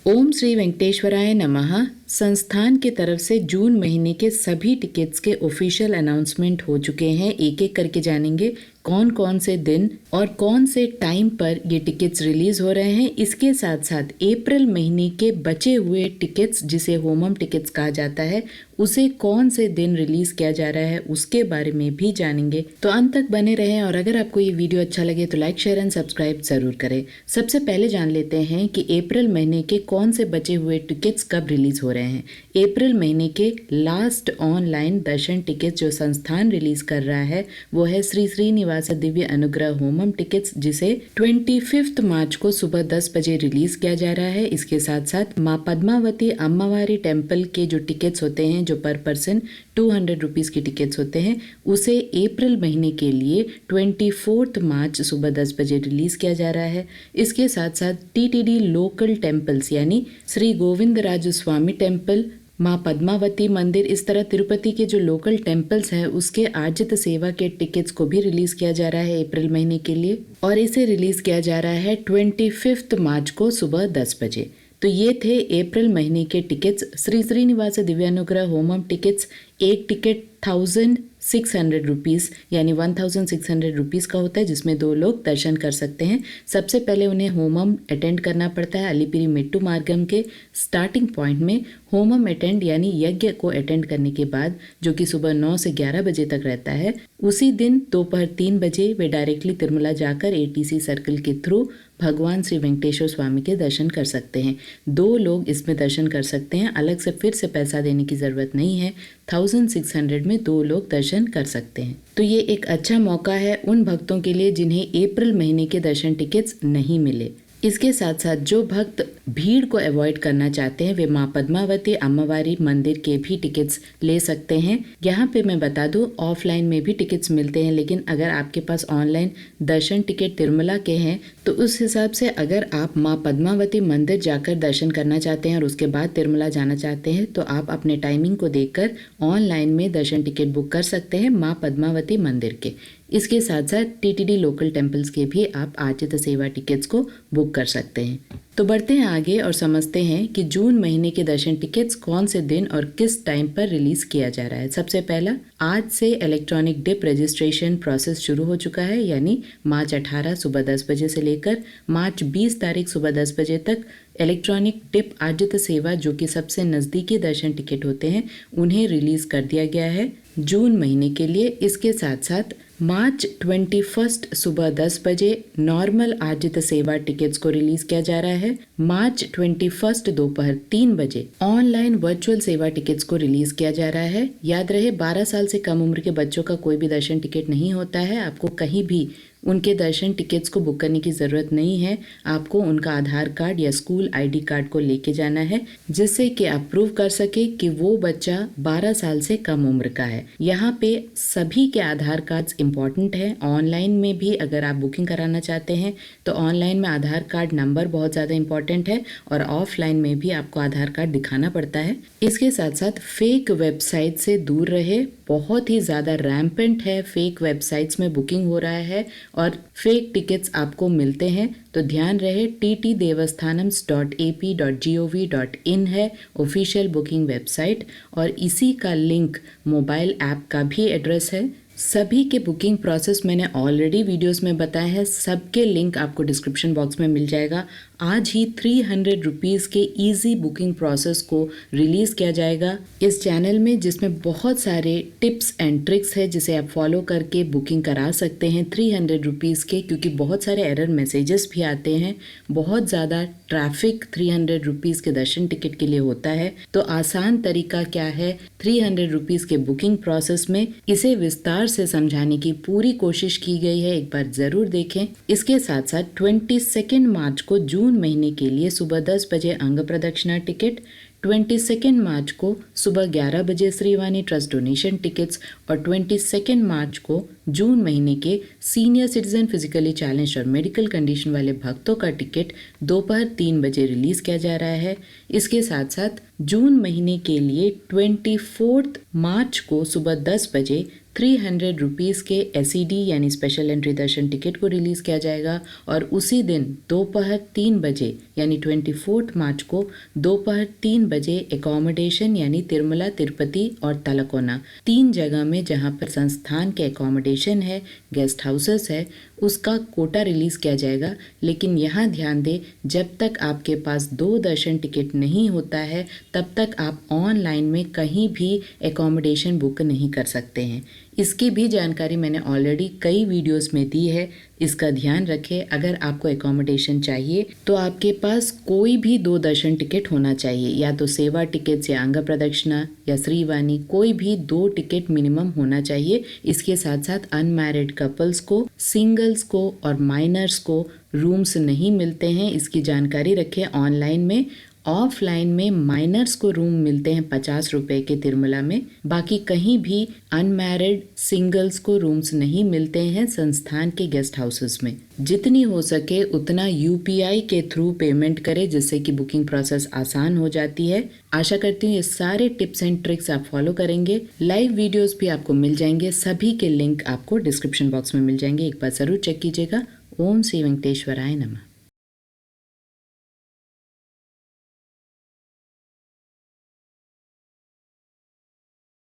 ओम श्री वेंकटेश्वराय नमः। संस्थान की तरफ से जून महीने के सभी टिकट्स के ऑफिशियल अनाउंसमेंट हो चुके हैं। एक एक करके जानेंगे कौन कौन से दिन और कौन से टाइम पर ये टिकट्स रिलीज हो रहे हैं। इसके साथ साथ अप्रैल महीने के बचे हुए टिकट्स, जिसे होमम टिकट्स कहा जाता है, उसे कौन से दिन रिलीज किया जा रहा है उसके बारे में भी जानेंगे। तो अंत तक बने रहें और अगर आपको ये वीडियो अच्छा लगे तो लाइक, शेयर एंड सब्सक्राइब जरूर करें। सबसे पहले जान लेते हैं कि अप्रैल महीने के कौन से बचे हुए टिकट्स कब रिलीज हो रहे हैं। अप्रैल महीने के लास्ट ऑनलाइन दर्शन टिकट जो संस्थान रिलीज कर रहा है वो है श्री श्रीनिवास दिव्य अनुग्रह होमम टिकट्स, जिसे 25 मार्च को सुबह 10 बजे रिलीज किया जा रहा है। इसके साथ साथ माँ पद्मावती अम्मावारी टेम्पल के जो टिकट्स होते हैं, जो पर पर्सन 200 रुपीज की टिकट्स होते हैं, उसे अप्रैल महीने के लिए 24 मार्च सुबह 10 बजे रिलीज किया जा रहा है। इसके साथ साथ टीटीडी लोकल टेम्पल्स यानी श्री गोविंदराज स्वामी टेम्पल, माँ पद्मावती मंदिर, इस तरह तिरुपति के जो लोकल टेम्पल्स हैं उसके आर्जित सेवा के टिकट्स को भी रिलीज किया जा रहा है अप्रैल महीने के लिए, और इसे रिलीज किया जा रहा है 25 मार्च को सुबह 10 बजे। तो ये थे अप्रैल महीने के टिकट्स। श्री श्रीनिवास दिव्यानुग्रह होमम टिकट्स, एक टिकट 1600 रुपीज़ यानी 1600 रुपीज़ का होता है, जिसमें 2 लोग दर्शन कर सकते हैं। सबसे पहले उन्हें होमम अटेंड करना पड़ता है। अलीपिरी मेट्टू मार्गम के स्टार्टिंग पॉइंट में होमम अटेंड यानी यज्ञ को अटेंड करने के बाद, जो कि सुबह 9 से 11 बजे तक रहता है, उसी दिन दोपहर 3 बजे वे डायरेक्टली तिरुमला जाकर एटीसी सर्कल के थ्रू भगवान श्री वेंकटेश्वर स्वामी के दर्शन कर सकते हैं। 2 लोग इसमें दर्शन कर सकते हैं, अलग से फिर से पैसा देने की ज़रूरत नहीं है। 1600 में 2 लोग दर्शन कर सकते हैं। तो ये एक अच्छा मौका है उन भक्तों के लिए जिन्हें अप्रैल महीने के दर्शन टिकट्स नहीं मिले। इसके साथ साथ जो भक्त भीड़ को अवॉइड करना चाहते हैं वे माँ पद्मावती अम्मावारी मंदिर के भी टिकट्स ले सकते हैं। यहाँ पे मैं बता दूँ, ऑफलाइन में भी टिकट्स मिलते हैं, लेकिन अगर आपके पास ऑनलाइन दर्शन टिकट तिरुमला के हैं तो उस हिसाब से अगर आप माँ पद्मावती मंदिर जाकर दर्शन करना चाहते हैं और उसके बाद तिरुमला जाना चाहते हैं तो आप अपने टाइमिंग को देखकर ऑनलाइन में दर्शन टिकट बुक कर सकते हैं माँ पद्मावती मंदिर के। इसके साथ साथ टीटीडी लोकल टेम्पल्स के भी आप आर्जित सेवा टिकट्स को बुक कर सकते हैं। तो बढ़ते हैं आगे और समझते हैं कि जून महीने के दर्शन टिकट्स कौन से दिन और किस टाइम पर रिलीज किया जा रहा है। सबसे पहला, आज से इलेक्ट्रॉनिक डिप रजिस्ट्रेशन प्रोसेस शुरू हो चुका है, यानी मार्च 18 सुबह 10 बजे से लेकर मार्च 20 तारीख सुबह 10 बजे तक इलेक्ट्रॉनिक डिप आर्जित सेवा, जो कि सबसे नज़दीकी दर्शन टिकट होते हैं, उन्हें रिलीज कर दिया गया है जून महीने के लिए। इसके साथ साथ मार्च 21 सुबह 10 बजे नॉर्मल आर्जित सेवा टिकट्स को रिलीज किया जा रहा है। मार्च 21 दोपहर 3 बजे ऑनलाइन वर्चुअल सेवा टिकट्स को रिलीज किया जा रहा है। याद रहे, 12 साल से कम उम्र के बच्चों का कोई भी दर्शन टिकट नहीं होता है। आपको कहीं भी उनके दर्शन टिकट्स को बुक करने की ज़रूरत नहीं है। आपको उनका आधार कार्ड या स्कूल आईडी कार्ड को लेके जाना है, जिससे कि आप प्रूव कर सके कि वो बच्चा 12 साल से कम उम्र का है। यहाँ पे सभी के आधार कार्ड्स इम्पॉर्टेंट है। ऑनलाइन में भी अगर आप बुकिंग कराना चाहते हैं तो ऑनलाइन में आधार कार्ड नंबर बहुत ज़्यादा इम्पॉर्टेंट है और ऑफलाइन में भी आपको आधार कार्ड दिखाना पड़ता है। इसके साथ साथ फेक वेबसाइट से दूर रहे। बहुत ही ज़्यादा रैम्पेंट है, फेक वेबसाइट्स में बुकिंग हो रहा है और फेक टिकट्स आपको मिलते हैं। तो ध्यान रहे, ttdevastanams.ap.gov.in है ऑफिशियल बुकिंग वेबसाइट, और इसी का लिंक मोबाइल ऐप का भी एड्रेस है। सभी के बुकिंग प्रोसेस मैंने ऑलरेडी वीडियोस में बताया है, सबके लिंक आपको डिस्क्रिप्शन बॉक्स में मिल जाएगा। आज ही 300 रुपीज़ के इजी बुकिंग प्रोसेस को रिलीज़ किया जाएगा इस चैनल में, जिसमें बहुत सारे टिप्स एंड ट्रिक्स है जिसे आप फॉलो करके बुकिंग करा सकते हैं 300 रुपीज़ के। क्योंकि बहुत सारे एरर मैसेजेस भी आते हैं, बहुत ज़्यादा ट्रैफिक 300 रुपीज़ के दर्शन टिकट के लिए होता है। तो आसान तरीका क्या है 300 रुपीज़ के बुकिंग प्रोसेस में, इसे विस्तार से समझाने की पूरी कोशिश की गई है, एक बार ज़रूर देखें। इसके साथ साथ 22 मार्च को जून महीने के लिए सुबह 10 बजे अंग प्रदक्षिणा टिकट, 22 मार्च को सुबह 11 बजे श्रीवाणी ट्रस्ट डोनेशन टिकट्स और 22 मार्च को जून महीने के सीनियर सिटीजन फिजिकली चैलेंज और मेडिकल कंडीशन वाले भक्तों का टिकट दोपहर 3 बजे रिलीज किया जा रहा है। इसके साथ साथ जून महीने के लिए 24 मार्च को सुबह 10 बजे 300 रुपीज़ के SED यानी स्पेशल एंट्री दर्शन टिकट को रिलीज़ किया जाएगा और उसी दिन दोपहर 3 बजे यानी 24 मार्च को दोपहर 3 बजे एकोमोडेशन यानी तिरुमला, तिरुपति और तलकोना 3 जगह में जहां पर संस्थान के एकोमोडेशन है, गेस्ट हाउसेस है, उसका कोटा रिलीज़ किया जाएगा। लेकिन यहाँ ध्यान दें, जब तक आपके पास 2 दर्शन टिकट नहीं होता है तब तक आप ऑनलाइन में कहीं भी एकोमोडेशन बुक नहीं कर सकते हैं। इसकी भी जानकारी मैंने ऑलरेडी कई वीडियोस में दी है, इसका ध्यान रखें। अगर आपको एकोमोडेशन चाहिए तो आपके पास कोई भी 2 दर्शन टिकट होना चाहिए, या तो सेवा टिकट्स या अंग प्रदक्षिणा या श्रीवाणी, कोई भी 2 टिकट मिनिमम होना चाहिए। इसके साथ साथ अनमैरिड कपल्स को, सिंगल्स को और माइनर्स को रूम्स नहीं मिलते हैं, इसकी जानकारी रखें। ऑनलाइन में, ऑफलाइन में माइनर्स को रूम मिलते हैं 50 रुपए के तिरुमला में, बाकी कहीं भी अनमैरिड सिंगल्स को रूम्स नहीं मिलते हैं संस्थान के गेस्ट हाउसेस में। जितनी हो सके उतना UPI के थ्रू पेमेंट करें, जिससे कि बुकिंग प्रोसेस आसान हो जाती है। आशा करती हूँ ये सारे टिप्स एंड ट्रिक्स आप फॉलो करेंगे। लाइव वीडियोस भी आपको मिल जाएंगे, सभी के लिंक आपको डिस्क्रिप्शन बॉक्स में मिल जाएंगे, एक बार जरूर चेक कीजिएगा। ओम श्री वेंकटेश्वराय नमः।